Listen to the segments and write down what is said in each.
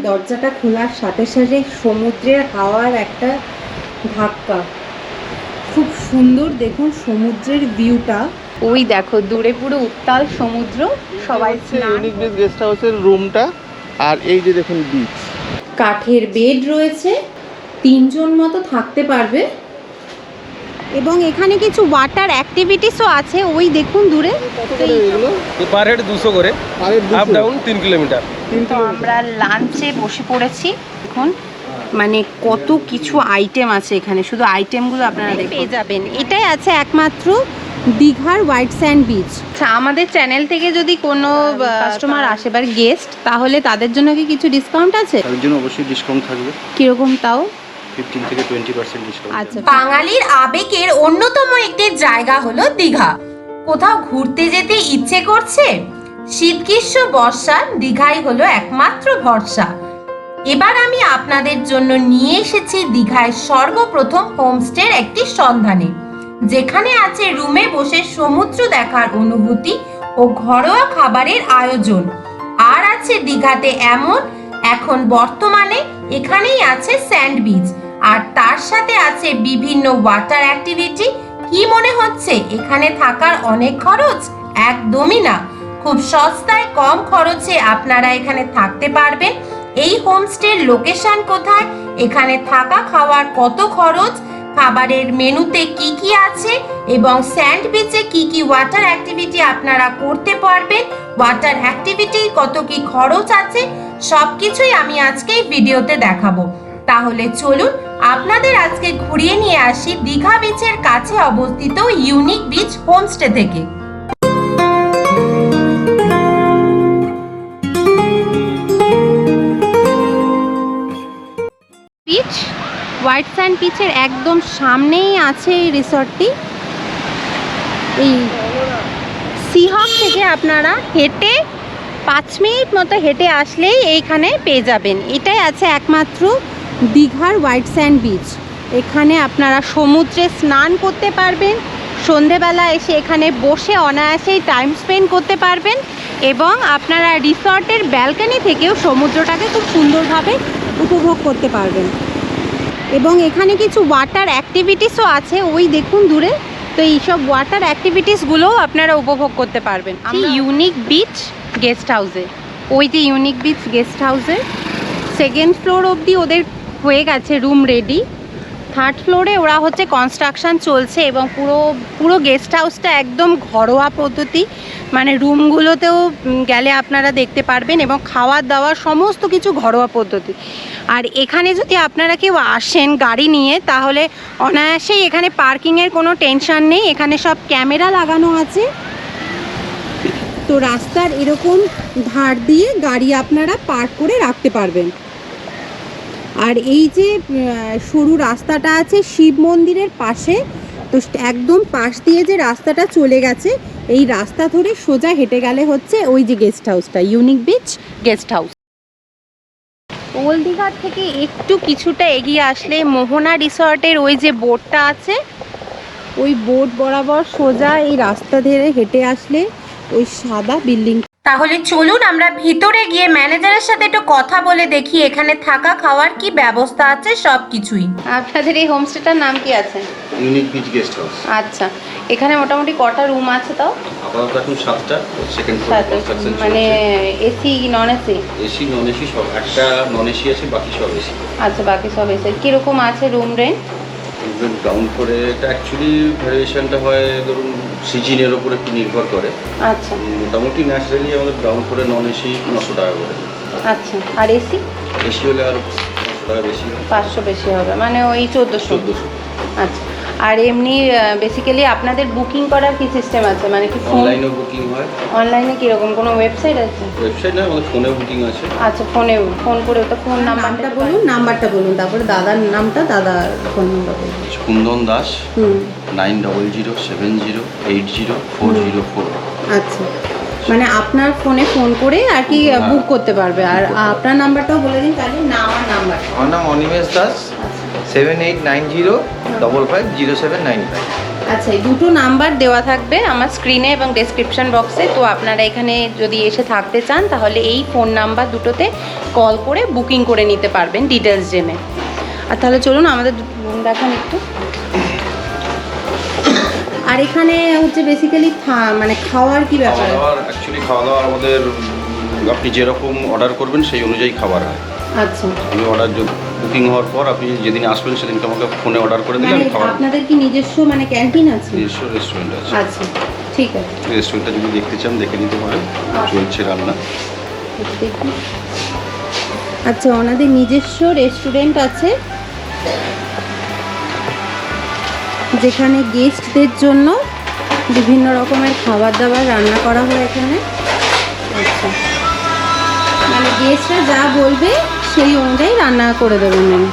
দরজাটা খোলার সাথে সাথে সমুদ্রের হাওয়ার একটা ধাক্কা। খুব সুন্দর দেখুন সমুদ্রের ভিউটা। ওই দেখো দূরে পুরো উত্তাল সমুদ্র। সবাই ইউনিক বিচ গেস্ট হাউসের রুমটা, আর এই যে দেখুন বিচ। কাঠের বেড রয়েছে, 3 জন মতো থাকতে পারবে। এবং এখানে কিছু ওয়াটার অ্যাক্টিভিটিসও আছে, ওই দেখুন দূরে। পার হেড 200 করে, আপ ডাউন 3 কিলোমিটার। তো আমরা লাঞ্চে বসে পড়েছি। দেখুন মানে কত কিছু আইটেম আছে এখানে, শুধু আইটেমগুলো আপনারা পেয়ে যাবেন। এটাই আছে একমাত্র দীঘার হোয়াইট স্যান্ড বিচ। আচ্ছা, আমাদের চ্যানেল থেকে যদি কোনো কাস্টমার আসে বা গেস্ট, তাহলে তাদের জন্য কি কিছু ডিসকাউন্ট আছে? তাদের জন্য অবশ্যই ডিসকাউন্ট থাকবে। কিরকম তাও? 15 থেকে 20% ডিসকাউন্ট। আচ্ছা। বাঙালির আবেগের অন্যতম একটি জায়গা হলো দীঘা। কোথাও ঘুরতে যেতে ইচ্ছে করছে? শীত গ্রীষ্ম বর্ষা দীঘাই হলো একমাত্র ভরসা। এবার আমি আপনাদের জন্য নিয়ে এসেছি দীঘায় সর্বপ্রথম হোমস্টের একটি সন্ধানে, যেখানে আছে রুমে বসে সমুদ্র দেখার অনুভূতি ও ঘরোয়া খাবারের আয়োজন। আর আছে দীঘাতে এখন বর্তমানে এখানেই আছে স্যান্ড বিচ, আর তার সাথে আছে বিভিন্ন ওয়াটার অ্যাক্টিভিটি। কি মনে হচ্ছে এখানে থাকার অনেক খরচ? একদমই না, খুব সস্তায় কম খরচে আপনারা এখানে থাকতে পারবেন। এই হোমস্টের লোকেশন কোথায়, এখানে থাকা খাওয়ার কত খরচ, খাবারের মেনুতে কি কি আছে, এবং স্যান্ড বিচে কি কি ওয়াটার অ্যাক্টিভিটি আপনারা করতে পারবেন, ওয়াটার অ্যাক্টিভিটি কত কি খরচ আছে, সবকিছুই আমি আজকে এই ভিডিওতে দেখাবো। তাহলে চলুন আপনাদের আজকে ঘুরিয়ে নিয়ে আসি দীঘা বিচের কাছে অবস্থিত ইউনিক বিচ হোমস্টে থেকে। বিচ, হোয়াইট স্যান্ড বিচের একদম সামনেই আছে এই রিসর্টটি। এই সিহক থেকে আপনারা হেঁটে 5 মিনিট মতো হেঁটে আসলেই এইখানে পেয়ে যাবেন। এটাই আছে একমাত্র দীঘার হোয়াইট স্যান্ড বিচ। এখানে আপনারা সমুদ্রে স্নান করতে পারবেন, সন্ধেবেলা এসে এখানে বসে অনায়াসেই টাইম স্পেন্ড করতে পারবেন, এবং আপনারা রিসর্টের ব্যালকনি থেকেও সমুদ্রটাকে খুব সুন্দরভাবে উপভোগ করতে পারবেন। এবং এখানে কিছু ওয়াটার অ্যাক্টিভিটিসও আছে, ওই দেখুন দূরে। তো এইসব ওয়াটার অ্যাক্টিভিটিসগুলোও আপনারা উপভোগ করতে পারবেন। ইউনিক বিচ গেস্ট হাউসে, ওই যে ইউনিক বিচ গেস্ট হাউসে 2nd ফ্লোর অবধি ওদের হয়ে গেছে রুম রেডি। 3rd ফ্লোরে ওরা হচ্ছে কনস্ট্রাকশান চলছে, এবং পুরো গেস্ট হাউসটা একদম ঘরোয়া পদ্ধতি। মানে রুমগুলোতেও গেলে আপনারা দেখতে পারবেন, এবং খাওয়া দাওয়া সমস্ত কিছু ঘরোয়া পদ্ধতি। আর এখানে যদি আপনারা কেউ আসেন গাড়ি নিয়ে, তাহলে অনায়াসেই এখানে পার্কিংয়ের কোনো টেনশন নেই। এখানে সব ক্যামেরা লাগানো আছে, তো রাস্তার এরকম ধার দিয়ে গাড়ি আপনারা পার্ক করে রাখতে পারবেন। আর এই যে সরু রাস্তাটা আছে শিব মন্দিরের পাশে, তো একদম পাশ দিয়ে যে রাস্তাটা চলে গেছে, এই রাস্তা ধরে সোজা হেঁটে গেলে হচ্ছে ওই যে গেস্ট হাউসটা, unique beach guest house. Old দীঘার থেকে একটু কিছুটা এগিয়ে আসলে মোহনা রিসর্টের ওই যে বোর্ডটা আছে, ওই বোর্ড বরাবর সোজা এই রাস্তা ধরে হেঁটে আসলে ওই সাদা বিল্ডিং। তাহলে চলুন আমরা ভিতরে গিয়ে ম্যানেজারের সাথে একটু কথা বলে দেখি এখানে থাকা খাওয়ার কি ব্যবস্থা আছে সবকিছুই। আপনাদের এই হোমস্টেটার নাম কি আছে? Unique beach guest house. আচ্ছা, এখানে মোটামুটি কটা রুম আছে তাও? আপাতত এখন 7টা, 2nd ফ্লোর কনস্ট্রাকশন চলছে। মানে AC non AC? AC non AC সব, একটা নন এসি আছে, বাকি সব এসি। আচ্ছা, বাকি সব এসি। কিরকম আছে রুম রেন্ট? গ্রাউন্ড ফ্লোরে এটা অ্যাকচুয়ালি ভ্যারিয়েশনটা হয় ধরুন সিজনের ওপর একটু নির্ভর করে। আচ্ছা, মোটামুটি ন্যাচারালি আমাদের গ্রাউন্ড ফ্লোরে নন এসি 900 টাকা করে। আচ্ছা, আর এসি? এসি হলে আর 500 টাকা বেশি হবে। 500 বেশি হবে, মানে ওই 1400। আচ্ছা, আর এমনি বেসিক্যালি আপনাদের বুকিং করার কি সিস্টেম আছে? মানে কি অনলাইনেও বুকিং হয়? অনলাইনে কীরকম কোনো ওয়েবসাইট আছে? ওয়েবসাইট না, আমাদের ফোনে বুকিং আছে। আচ্ছা, ফোন করে তো ফোন নাম্বারটা বলুন, তারপরে দাদার নামটা, দাদার ফোন নাম্বার বলুন। কুন্দন দাস, 9007080404। আচ্ছা, মানে আপনার ফোনে ফোন করে আর কি বুক করতে পারবে। আর আপনার নাম্বারটাও বলে দিন তাহলে। না, আমার নাম্বার, আমার নাম অনিমেষ দাস, 7890550795। আচ্ছা, এই দুটো নাম্বার দেওয়া থাকবে আমার স্ক্রিনে এবং ডেসক্রিপশন বক্সে। তো আপনারা এখানে যদি এসে থাকতে চান তাহলে এই ফোন নাম্বার দুটোতে কল করে বুকিং করে নিতে পারবেন ডিটেলস জেনে। আর তাহলে চলুন আমাদের রুম দেখান একটু। আর এখানে হচ্ছে বেসিক্যালি মানে খাওয়ার কি ব্যাপার? অ্যাকচুয়ালি খাওয়া দাওয়া আমাদের আপনি যেরকম অর্ডার করবেন সেই অনুযায়ী খাবার হয়। আচ্ছা, আমি অর্ডার বুকিং হওয়ার পর আপনি যেদিন আসবেন সেদিনকে আমাকে ফোনে অর্ডার করে দিলে মানে আমি খাবার। আপনাদের কি নিজস্ব মানে ক্যান্টিন আছে? নিজস্ব রেস্টুরেন্ট আছে। আচ্ছা, ঠিক আছে। রেস্টুরেন্টটা যদি দেখতে চান দেখে নিতে পারেন, চলছে রান্না। দেখি। আচ্ছা, ওনাদের নিজস্ব রেস্টুরেন্ট আছে যেখানে গেস্টদের জন্য বিভিন্ন রকমের খাবার দাবার রান্না করা হয় এখানে। আচ্ছা, মানে গেস্টরা যা বলবে সেই অনুযায়ী রান্না করে দেবেন ম্যাম।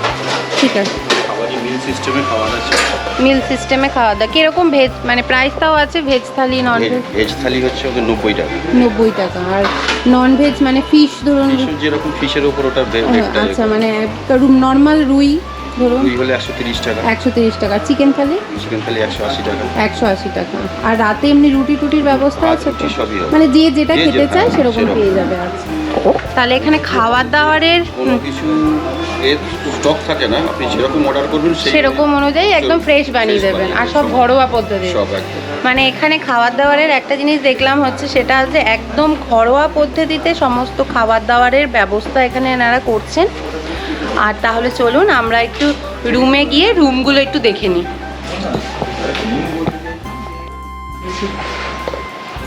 ঠিক আছে। খাবারই মিল সিস্টেমে খাবার আছে। মিল সিস্টেমে খাওয়া দাওয়া কীরকম? ভেজ মানে প্রাইসটাও আছে, ভেজ থালি নন ভেজ? ভেজ থালি হচ্ছে ওদের 90 টাকা। 90 টাকা। আর নন ভেজ মানে ফিশ ধরুন? যেরকম ফিশের উপর ওটা আচ্ছা, মানে নর্মাল রুই ধরুন রুই হলে 130 টাকা। 130 টাকা। চিকেন থালি? চিকেন থালি 180 টাকা। 180 টাকা। আর রাতে এমনি রুটি টুটির ব্যবস্থা আছে তো? সবই হবে। মানে যে যেটা খেতে চায় সেরকম সেরকম পেয়ে যাবে। আচ্ছা, তাহলে এখানে খাবার দাবারের কোনো কিছু স্টক থাকে না, আপনি যেরকম অর্ডার করবেন সেরকম অনুযায়ী একদম ফ্রেশ বানিয়ে দেবেন। আর সব ঘরোয়া পদ্ধতি। সব একদম। মানে এখানে খাবার দাবারের একটা জিনিস দেখলাম হচ্ছে সেটা হচ্ছে একদম ঘরোয়া পদ্ধতিতে সমস্ত খাবার দাবারের ব্যবস্থা এখানে এনারা করছেন। আর তাহলে চলুন আমরা একটু রুমে গিয়ে রুমগুলো একটু দেখে নিই।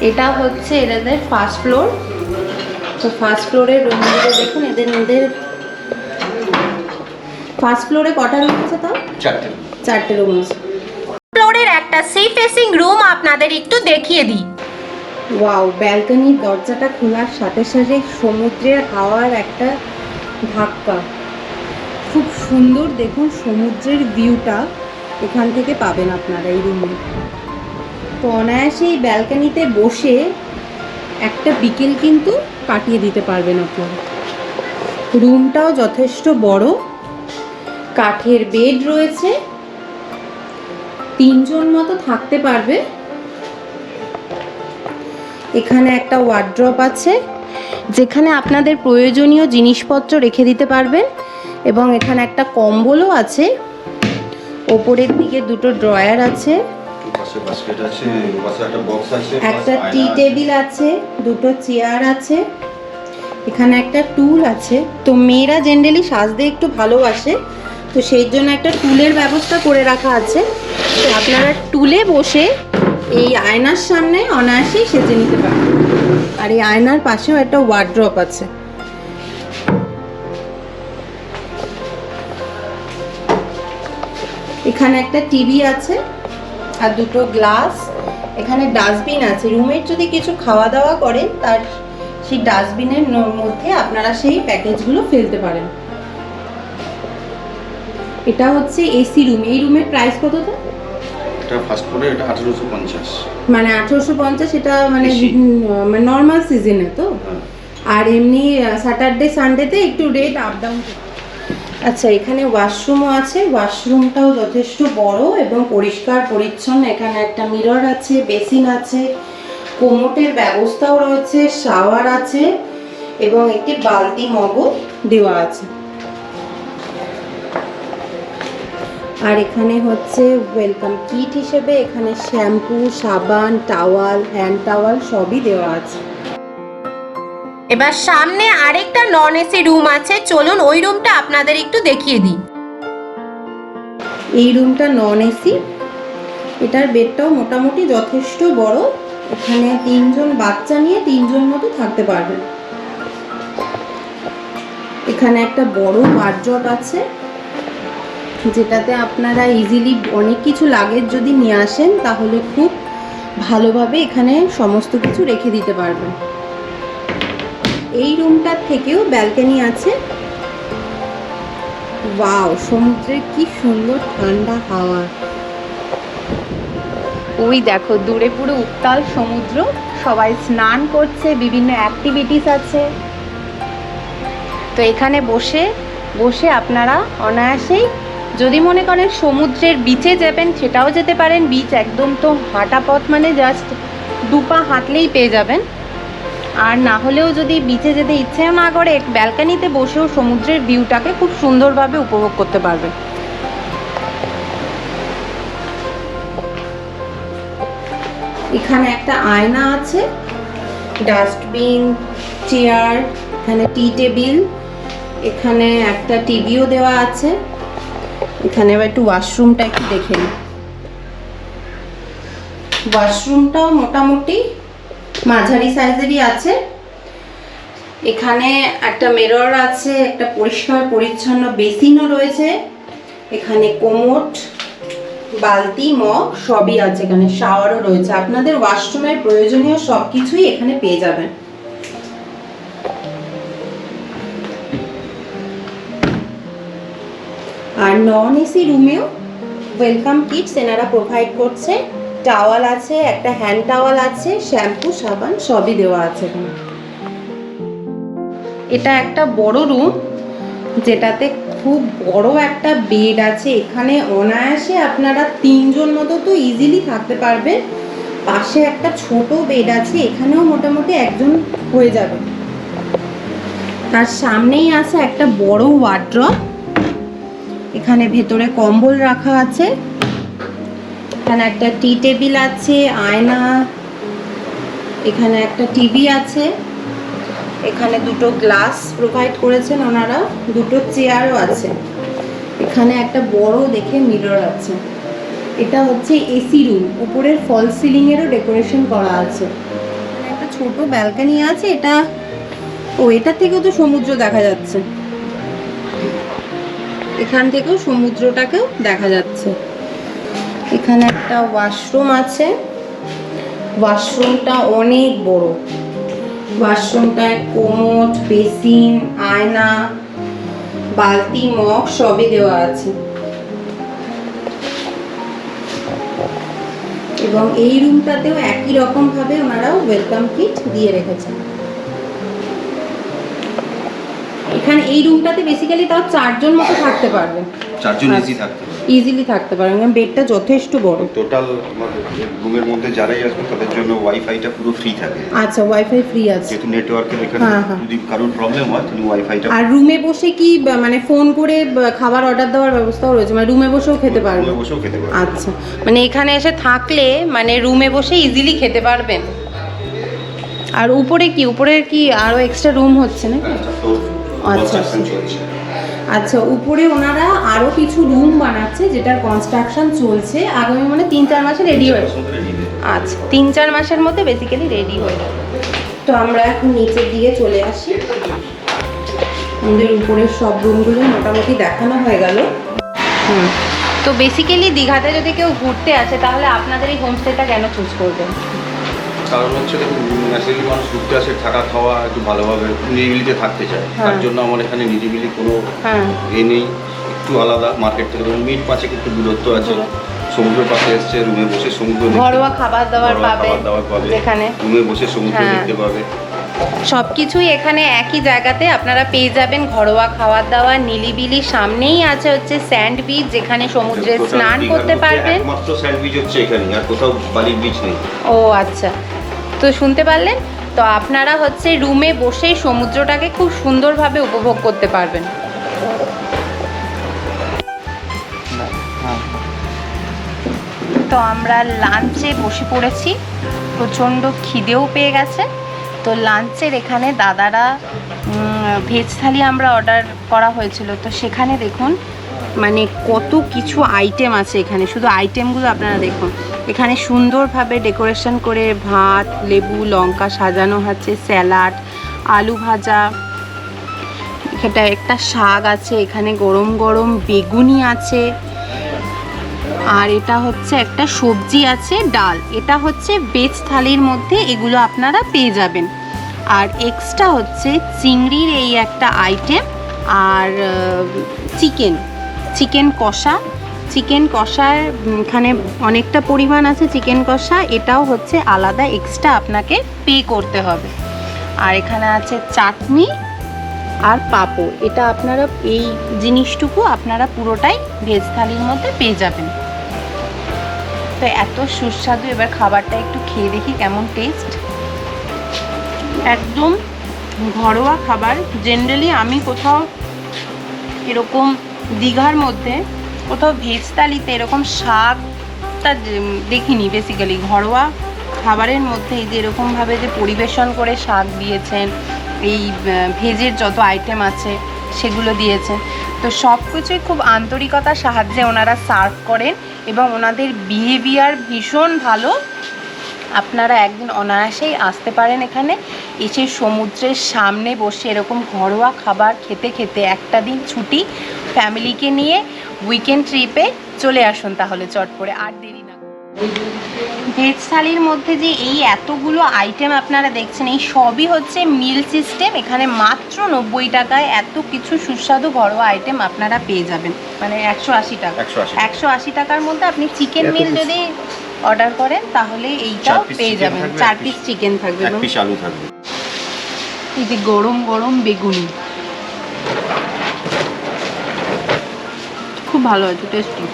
এটা হচ্ছে এদের ফার্স্ট ফ্লোর। তো ফার্স্ট ফ্লোরের রুমগুলো দেখুন। এদের ফার্স্ট ফ্লোরে কটা রুম আছে? তাও 4টে রুম আছে। ফ্লোরের একটা সি ফেসিং রুম আপনাদের একটু দেখিয়ে দিই। ওয়াও, ব্যালকনির দরজাটা খোলার সাথে সাথে সমুদ্রের হাওয়ার একটা ধাক্কা। খুব সুন্দর দেখুন সমুদ্রের ভিউটা এখান থেকে পাবেন আপনারা এই রুমে। তো অনায়াসে এই ব্যালকনিতে বসে একটা বিকেল কিন্তু কাটিয়ে দিতে পারবেন আপনারা। রুমটাও যথেষ্ট বড়, কাঠের বেড রয়েছে, 3 জন মতো থাকতে পারবে। এখানে একটা ওয়ার্ড্রপ আছে যেখানে আপনাদের প্রয়োজনীয় জিনিসপত্র রেখে দিতে পারবেন। এবং এখানে একটা কম্বলও আছে। ওপরের দিকে 2টো ড্রয়ার আছে, পাশে বাস্কেট আছে, পাশে একটা বক্স আছে, একটা টি টেবিল আছে, 2টো চেয়ার আছে, এখানে একটা টুল আছে। তো মেয়েরা জেনারেলি সাজতে একটু ভালোবাসে, তো সেই জন্য একটা টুলের ব্যবস্থা করে রাখা আছে। তো আপনারা টুলে বসে এই আয়নার সামনে অনায়াসেই সেজে নিতে পারেন। আর এই আয়নার পাশেও একটা ওয়ার্ড্রপ আছে। এখানে একটা টিভি আছে আর 2টো গ্লাস। এখানে ডাস্টবিন আছে। রুমের যদি কিছু খাওয়া দাওয়া করেন তার সেই ডাস্টবিনের মধ্যে আপনারা সেই প্যাকেজগুলো ফেলতে পারেন। এটা হচ্ছে এসি রুম। এই রুমের প্রাইস কত? তো এটা ফার্স্ট ফ্লোরে, এটা 1850। মানে 1850। এটা মানে AC নর্মাল সিজনে তো? আর এমনি স্যাটারডে সানডেতে একটু রেট আপ ডাউন। আচ্ছা, এখানে ওয়াশরুমও আছে। ওয়াশরুমটাও যথেষ্ট বড় এবং পরিষ্কার পরিচ্ছন্ন। এখানে একটা মিরর আছে, বেসিন আছে, কোমোটের ব্যবস্থাও রয়েছে, শাওয়ার আছে এবং একটি বালতি মগও দেওয়া আছে। আর এখানে হচ্ছে ওয়েলকাম কিট হিসেবে এখানে শ্যাম্পু, সাবান, টাওয়াল, হ্যান্ড টাওয়াল সবই দেওয়া আছে। এবার সামনে আরেকটা নন এসি রুম আছে, চলুন ওই রুমটা আপনাদের একটু দেখিয়ে দিই। এই রুমটা নন এসি। এটার বেডটাও মোটামুটি যথেষ্ট বড়। এখানে 3 জন বাচ্চা নিয়ে 3 জন মতো থাকতে পারবেন। এখানে একটা বড় ওয়ার্ড্রপ আছে যেটাতে আপনারা ইজিলি অনেক কিছু লাগেজ যদি নিয়ে আসেন তাহলে খুব ভালোভাবে এখানে সমস্ত কিছু রেখে দিতে পারবেন। এই রুমটার থেকেও ব্যালকনি আছে। ওয়াও, সমুদ্রের কি সুন্দর ঠান্ডা হাওয়া। ওই দেখো দূরে পুরো উত্তাল সমুদ্র, সবাই স্নান করছে, বিভিন্ন অ্যাক্টিভিটিস আছে। তো এখানে বসে বসে আপনারা অনায়াসেই যদি মনে করেন সমুদ্রের বিচে যাবেন সেটাও যেতে পারেন, বিচ একদম তো হাঁটা পথ, মানে জাস্ট 2 পা হাঁটলেই পেয়ে যাবেন। আর না হলেও যদি বিচে যেতে ইচ্ছেও না করে, ব্যালকানিতে বসেও সমুদ্রের ভিউটাকে খুব সুন্দরভাবে উপভোগ করতে পারবেন। এখানে একটা আয়না আছে, ডাস্টবিন, চেয়ার, এখানে টি টেবিল, এখানে একটা টিভিও দেওয়া আছে। এখানে এবার একটু ওয়াশরুমটা একটু দেখে নিই। ওয়াশরুমটাও মোটামুটি মাঝারি সাইজেরই আছে। এখানে একটা মিরর আছে, একটা পরিষ্কার পরিচ্ছন্ন বেসিনও রয়েছে, এখানে কোমোড, বালতি, মগ সবই আছে, এখানে শাওয়ারও রয়েছে। আপনাদের ওয়াশরুমের প্রয়োজনীয় সব কিছুই এখানে পেয়ে যাবেন। আর নন এসি রুমেও ওয়েলকাম কিটস এনারা প্রোভাইড করছে। টাওয়াল আছে, একটা হ্যান্ড টাওয়াল আছে, শ্যাম্পু, সাবান সবই দেওয়া আছে এখানে। এটা একটা বড় রুম, যেটাতে খুব বড় একটা বেড আছে। এখানে অনায়াসে আপনারা 3 জন মতো তো ইজিলি থাকতে পারবেন। পাশে একটা ছোট বেড আছে, এখানেও মোটামুটি 1 জন হয়ে যাবে। তার সামনেই আছে একটা বড় ওয়ার্ড্রপ, এখানে ভেতরে কম্বল রাখা আছে। এখানে একটা টি টেবিল আছে, আয়না, এখানে একটা টিভি আছে, এখানে 2টো গ্লাস প্রোভাইড করেছেন ওনারা, 2টো চেয়ারও আছে। এখানে একটা বড় দেখে মিরর আছে। এটা হচ্ছে এসি রুম, উপরের ফল সিলিংয়েরও ডেকোরেশন করা আছে। একটা ছোট ব্যালকনি আছে, এটা থেকেও তো সমুদ্র দেখা যাচ্ছে, এখান থেকেও সমুদ্রটাকেও দেখা যাচ্ছে। এখানে একটা ওয়াশরুম আছে, ওয়াশরুমটা অনেক বড়। ওয়াশরুমটায় কোমোড, বেসিন, আয়না, বালতি, মগ সবই দেওয়া আছে। এবং এই রুমটাতেও একই রকম ভাবে ওনারাও ওয়েলকাম কিট দিয়ে রেখেছেন। এখানে এই রুমটাতে বেসিক্যালি তাও 4 জন মতো থাকতে পারবে। 4 জন ইজি থাকতে পারে, ইজিলি থাকতে পারবেন, কারণ বেডটা যথেষ্ট বড়। টোটাল আমাদের রুমের মধ্যে যারাই আসবে তাদের জন্য ওয়াইফাইটা পুরো ফ্রি থাকে। আচ্ছা, ওয়াইফাই ফ্রি আছে, যেহেতু নেটওয়ার্কের এখানে যদি কারোর প্রবলেম হয় তাহলে ওয়াইফাইটা। আর রুমে বসে কি মানে ফোন করে খাবার অর্ডার দেওয়ার ব্যবস্থাও রয়েছে, মানে রুমে বসেও খেতে পারবেন? রুমে বসেও খেতে পারবেন। আচ্ছা, মানে এখানে এসে থাকলে মানে রুমে বসে ইজিলি খেতে পারবেন। আর উপরে কি আরো এক্সট্রা রুম হচ্ছে নাকি? আচ্ছা আচ্ছা, উপরে ওনারা আরো কিছু রুম বানাচ্ছে, যেটার কনস্ট্রাকশন চলছে। আগামী মানে 3-4 মাসে রেডি হয়ে যাবে। আচ্ছা, 3-4 মাসের মধ্যে বেসিক্যালি রেডি হয়ে যাবে। তো আমরা এখন নিচের দিকে চলে আসি। আমাদের উপরের সব রুমগুলো মোটামুটি দেখানো হয়ে গেল। তো বেসিক্যালি দীঘাতে যদি কেউ ঘুরতে আসে তাহলে আপনাদের এই হোমস্টেটা কেন চুজ করবেন? কারণ হচ্ছে দেখুন, ন্যাচারালি মানুষ ঘুরতে আসে, থাকা খাওয়া একটু ভালোভাবে নিরিবিলিতে থাকতে চায়। তার জন্য আমার এখানে নিরিবিলি কোনো এ নেই, একটু আলাদা মার্কেট থেকে। ধরুন মিনিট 5 একটু দূরত্ব আছে, সমুদ্রের পাশে এসছে, রুমে বসে সমুদ্র ঘরোয়া খাবার দাবার পাবে, যেখানে রুমে বসে সমুদ্র দেখতে পাবে। সব কিছুই এখানে একই জায়গাতে আপনারা পেয়ে যাবেন। ঘরোয়া খাবার দাবার, নিলিবিলি, সামনেই আছে হচ্ছে স্যান্ড বিচ, যেখানে সমুদ্রে স্নান করতে পারবেন। একমাত্র স্যান্ড বিচ হচ্ছে এখানে, আর কোথাও বালির বিচ নেই। ও আচ্ছা, তো শুনতে পারলেন তো, আপনারা হচ্ছে রুমে বসেই সমুদ্রটাকে খুব সুন্দরভাবে উপভোগ করতে পারবেন। তো আমরা লাঞ্চে বসে পড়েছি, প্রচণ্ড খিদেও পেয়ে গেছে। তো লাঞ্চের এখানে দাদারা ভেজ থালি আমরা অর্ডার করা হয়েছিল, তো সেখানে দেখুন মানে কত কিছু আইটেম আছে এখানে। শুধু আইটেমগুলো আপনারা দেখুন, এখানে সুন্দরভাবে ডেকোরেশন করে ভাত, লেবু, লঙ্কা সাজানো আছে, স্যালাড, আলু ভাজা, এটা একটা শাক আছে, এখানে গরম গরম বেগুনি আছে, আর এটা হচ্ছে একটা সবজি আছে, ডাল। এটা হচ্ছে ভেজ থালির মধ্যে এগুলো আপনারা পেয়ে যাবেন। আর এক্সট্রা হচ্ছে চিংড়ির এই একটা আইটেম, আর চিকেন কষার এখানে অনেকটা পরিমাণ আছে চিকেন কষা, এটাও হচ্ছে আলাদা এক্সট্রা আপনাকে পে করতে হবে। আর এখানে আছে চাটনি আর পাঁপড়, এটা আপনারা এই জিনিসটুকু আপনারা পুরোটাই ভেজ থালির মধ্যে পেয়ে যাবেন। তো এত সুস্বাদু, এবার খাবারটা একটু খেয়ে দেখি কেমন টেস্ট। একদম ঘরোয়া খাবার। জেনারেলি আমি কোথাও এরকম দীঘার মধ্যে কোথাও ভেজ থালিতে এরকম শাকটা দেখিনি। বেসিক্যালি ঘরোয়া খাবারের মধ্যে এই যে এরকমভাবে যে পরিবেশন করে শাক দিয়েছেন, এই ভেজের যত আইটেম আছে সেগুলো দিয়েছেন, তো সব কিছুই খুব আন্তরিকতার সাহায্যে ওনারা সার্ভ করেন এবং ওনাদের বিহেভিয়ার ভীষণ ভালো। আপনারা একদিন অনায়াসেই আসতে পারেন এখানে, এসে সমুদ্রের সামনে বসে এরকম ঘরোয়া খাবার খেতে খেতে একটা দিন ছুটি ফ্যামিলিকে নিয়ে উইকেন্ড ট্রিপে চলে আসুন তাহলে চট করে, আর দেরি না। ভেজ থালির মধ্যে যে এই এতগুলো আইটেম আপনারা দেখছেন, এই সবই হচ্ছে মিল সিস্টেম। এখানে মাত্র 90 টাকায় এত কিছু সুস্বাদু ঘরোয়া আইটেম আপনারা পেয়ে যাবেন, মানে 180 টাকা। 180 টাকার মধ্যে আপনি চিকেন মিল যদি অর্ডার করেন তাহলে এইটাও পেয়ে যাবেন। 4 পিস চিকেন থাকবে, 1 পিস আলু থাকবে। এই যে গরম গরম বেগুনি, খুব ভালো আছে, টেস্টি।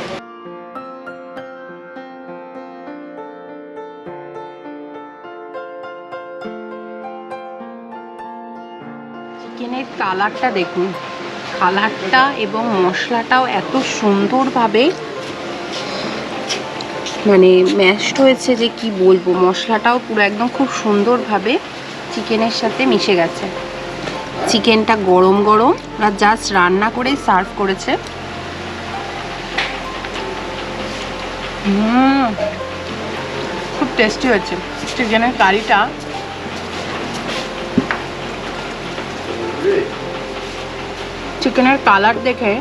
চিকেনের কালারটা দেখুন, কালারটা এবং মশলাটাও এত সুন্দরভাবে মানে ম্যাশড হয়েছে যে কি বলবো। মশলাটাও পুরো একদম খুব সুন্দরভাবে চিকেনের সাথে মিশে গেছে। চিকেনটা গরম গরম, ওরা জাস্ট রান্না করে সার্ভ করেছে। খুব টেস্টি হয়েছে চিকেনের কারিটা। চিকেনের কালার দেখে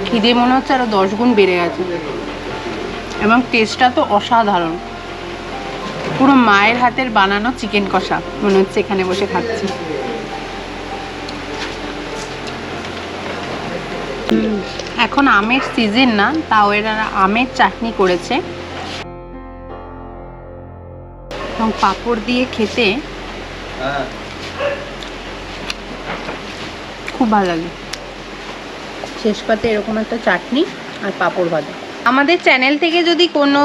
খিদে মনে হচ্ছে আরও 10 গুণ বেড়ে গেছে এবং টেস্টটা তো অসাধারণ। পুরো মায়ের হাতের বানানো চিকেন কষা মনে হচ্ছে এখানে বসে খাচ্ছি। এখন আমের সিজন না, তাও এরা আমের চাটনি করেছে এবং পাঁপড় দিয়ে খেতে খুব ভালো লাগে। শেষ পাতে এরকম একটা চাটনি আর পাঁপড় ভাজা। আমাদের চ্যানেল থেকে যদি কোনো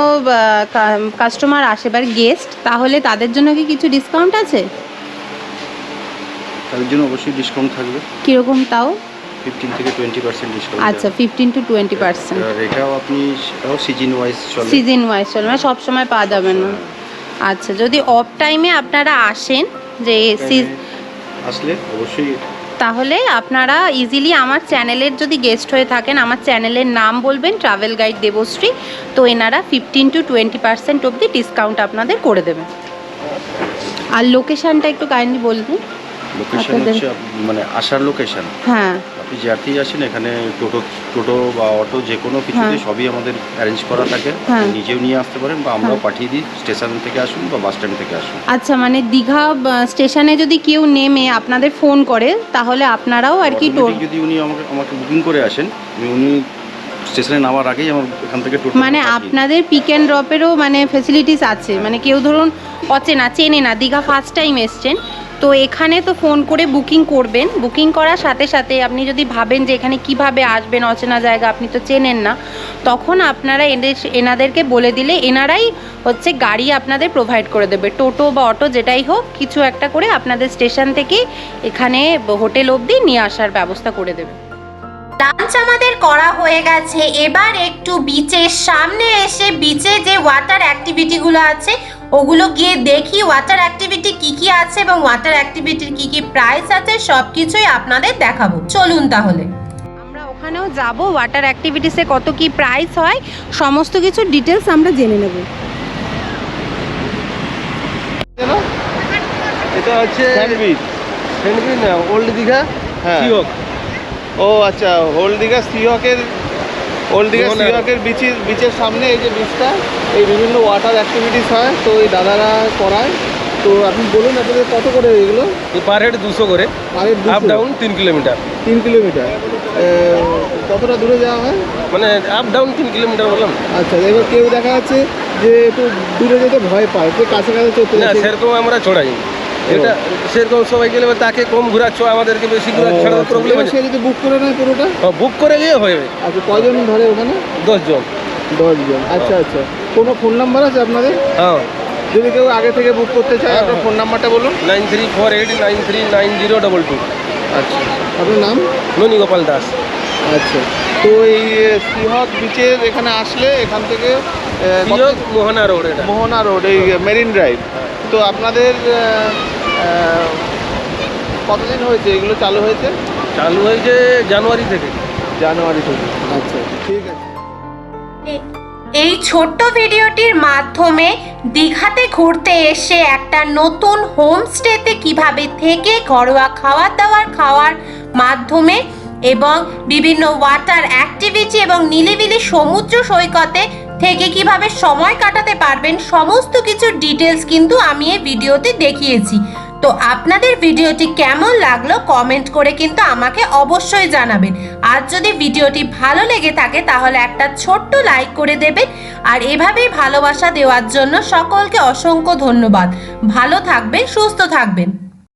কাস্টমার আসে বা গেস্ট, তাহলে তাদের জন্য কি কিছু ডিসকাউন্ট আছে? তাদের জন্য অবশ্যই ডিসকাউন্ট থাকবে। কীরকম তাও? 15 থেকে 20% ডিসকাউন্ট। আচ্ছা, 15 to 20%। আর এটাও আপনি সিজন ওয়াইজ চলে, সিজন ওয়াইজ চলে, মানে সব সময় পাওয়া যাবে না। আচ্ছা, যদি অফ টাইমে আপনারা আসেন যে আসলে অবশ্যই, তাহলে আপনারা ইজিলি আমার চ্যানেলের যদি গেস্ট হয়ে থাকেন, আমার চ্যানেলের নাম বলবেন ট্রাভেল গাইড দেবশ্রী, তো এনারা 15 to 20% অবধি ডিসকাউন্ট আপনাদের করে দেবেন। আর লোকেশানটা একটু কাইন্ডলি বলবেন। লোকেশন হচ্ছে মানে আসার লোকেশন, হ্যাঁ, আপনি যেতেই আসেন এখানে টোটো বা অটো যে কোনো কিছুতে সবই আমাদের অ্যারেঞ্জ করা থাকে। নিজেও নিয়ে আসতে পারেন বা আমরাও পাঠিয়ে দিই। স্টেশন থেকে আসুন বা বাস স্ট্যান্ড থেকে আসুন। আচ্ছা, মানে দীঘা স্টেশনে যদি কেউ নেমে আপনাদের ফোন করে, তাহলে আপনারাও আর কি যদি উনি আমাকে বুকিং করে আসেন, উনি স্টেশনে নামার আগেই আমার এখান থেকে টোটো, মানে আপনাদের পিক অ্যান্ড ড্রপেরও মানে ফেসিলিটিস আছে। মানে কেউ ধরুন অচেনা, চেনে না, দীঘা ফার্স্ট টাইম এসছেন, তো এখানে তো ফোন করে বুকিং করবেন। বুকিং করার সাথে সাথে আপনি যদি ভাবেন যে এখানে কিভাবে আসবেন, অচেনা জায়গা আপনি তো চেনেন না, তখন আপনারা এনাদেরকে বলে দিলে এনারাই হচ্ছে গাড়ি আপনাদের প্রোভাইড করে দেবে। টোটো বা অটো যেটাই হোক, কিছু একটা করে আপনাদের স্টেশন থেকে এখানে হোটেল অবধি নিয়ে আসার ব্যবস্থা করে দেবে। লাঞ্চ আমাদের করা হয়ে গেছে। এবার একটু বিচের সামনে এসে বিচে যে ওয়াটার অ্যাক্টিভিটিগুলো আছে ওগুলো গিয়ে দেখি ওয়াটার অ্যাক্টিভিটি কি কি আছে এবং ওয়াটার অ্যাক্টিভিটির কি কি প্রাইস আছে সব কিছুই আপনাদের দেখাবো। চলুন তাহলে আমরা ওখানেও যাব, ওয়াটার অ্যাক্টিভিটিসে কত কি প্রাইস হয় সমস্ত কিছু ডিটেলস আমরা জেনে নেব। এটা হচ্ছে স্যান্ডবিচ না, ওল্ড দীঘা সিহক। ও আচ্ছা, ওল্ড দীঘা সিহকের বিচের সামনে এই যে বিচটা, এই বিভিন্ন ওয়াটার অ্যাক্টিভিটিস হয়, তো এই দাদারা করায়। তো আপনি বলুন আপনাদের কত করে এগুলো? পার হেড 200 করে, আপ ডাউন 3 কিলোমিটার। 3 কিলোমিটার কতটা দূরে যাওয়া হয়? মানে আপ ডাউন 3 কিলোমিটার বললাম। আচ্ছা, এবার কেউ দেখা যাচ্ছে যে একটু দূরে যেতে ভয় পায়, যে কাছাকাছি চলতে না, সেরকম আমরা ছড়াই। এটা সেরকম সবাই গেলে এবার তাকে কম ঘোরাচ্ছ, আমাদেরকে বেশি ঘোরাচ্ছ, প্রবলেম এবার আছে। সে যদি বুক করে নেয় পুরোটা? বুক করে নিয়ে হবে। আচ্ছা, কয়জন ধরে ওখানে? 10 জন। 10 জন। আচ্ছা আচ্ছা, কোনো ফোন নাম্বার আছে আপনাদের? হ্যাঁ, যদি কেউ আগে থেকে বুক করতে চায় আপনার ফোন নাম্বারটা বলুন। 9348939022। আচ্ছা, আপনার নাম? ননী গোপাল দাস। আচ্ছা, তো এই সিহক বিচের এখানে আসলে এখান থেকে মোহনা রোড, এটা মোহনা রোড, এই মেরিন ড্রাইভ। তো আপনাদের কতদিন হয়েছে এগুলো চালু হয়েছে? চালু হয়েছে জানুয়ারি থেকে। জানুয়ারি থেকে। আচ্ছা, ঠিক আছে। এই ছোট্ট ভিডিওটির মাধ্যমে দীঘাতে ঘুরতে এসে একটা নতুন হোমস্টেতে কিভাবে থেকে ঘরোয়া খাওয়ার মাধ্যমে এবং বিভিন্ন ওয়াটার অ্যাক্টিভিটি এবং নিলিবিলি সমুদ্র সৈকতে থেকে কিভাবে সময় কাটাতে পারবেন সমস্ত কিছু ডিটেলস কিন্তু আমি এই ভিডিওতে দেখিয়েছি। তো আপনাদের ভিডিওটি কেমন লাগলো কমেন্ট করে কিন্তু আমাকে অবশ্যই জানাবেন। আর যদি ভিডিওটি ভালো লেগে থাকে তাহলে একটা ছোট্ট লাইক করে দেবেন। আর এভাবেই ভালোবাসা দেওয়ার জন্য সকলকে অসংখ্য ধন্যবাদ। ভালো থাকবেন, সুস্থ থাকবেন।